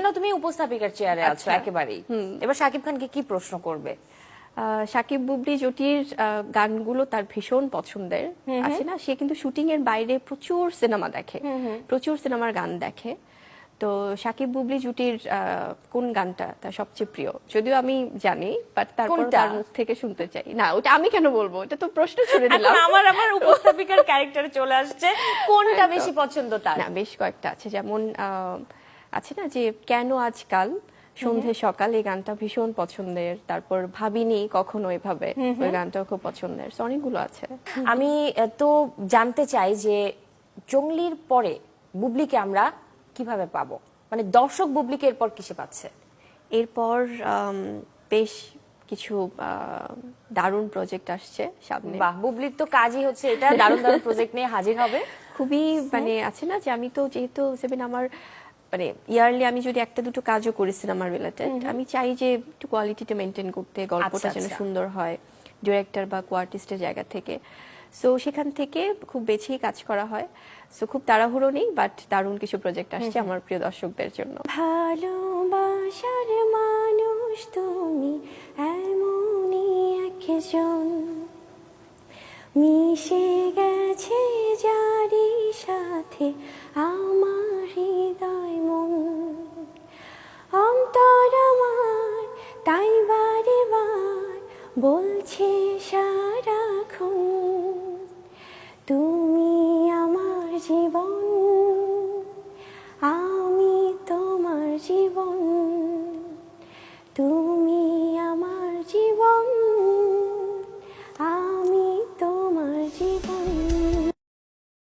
যেন তুমি উপস্থাপিকার চেয়ারে আছো একেবারেই। এবার শাকিব খানকে কি প্রশ্ন করবে? সাকিব বুবলি জুটির গানগুলো তার ভীষণ পছন্দের আছে না, সে কিন্তু শুটিং এর বাইরে প্রচুর সিনেমা দেখে, প্রচুর সিনেমার গান দেখে। তো সাকিব বুবলি জুটির কোন গানটা তার সবচেয়ে প্রিয়? যদিও আমি জানি, বাট তারপর তার মুখ থেকে শুনতে চাই। না, ওটা আমি কেন বলবো, এটা তো প্রশ্ন ছুড়ে দিলাম। আমার উপস্থাপিকার ক্যারেক্টারে চলে আসছে, কোনটা বেশি পছন্দ তার? না, বেশ কয়েকটা আছে, যেমন আছে না যে কেন আজকাল সন্ধে সকাল, এই গানটা ভীষণ পছন্দের। তারপর ভাবিনি কখনো এভাবে, ওই গানটাও খুব পছন্দের। অনেকগুলো আছে। আমি তো জানতে চাই যে জংলির পরে বুবলিকে আমরা কিভাবে পাবো, মানে দর্শক বুবলিকে এরপর কিসে পাচ্ছে? এরপর বেশ কিছু দারুণ প্রজেক্ট আসছে সামনে। বাহ, বুবলির তো কাজই হচ্ছে এটা, দারুণ দারুণ প্রজেক্ট নিয়ে হাজির হবে। খুবই মানে আছে না যে আমি তো যেহেতু সেভেন, আমার মানে ইয়ারলি আমি যদি একটা দুটো কাজও করি সিনেমার রিলেটেড, আমি চাই যে একটু কোয়ালিটিটা মেনটেন করতে, গল্পটা যেন সুন্দর হয় ডিরেক্টর বা কোয়ার্টিস্টের জায়গা থেকে। সো সেখান থেকে খুব বেছেই কাজ করা হয়। সো খুব তাড়াহুড়ো নেই, বাট দারুণ কিছু প্রজেক্ট আসছে আমার প্রিয় দর্শকদের জন্য। ভালোবাসার মানুষ তুমি এমনই একজন, মিশে গেছে যারি সাথে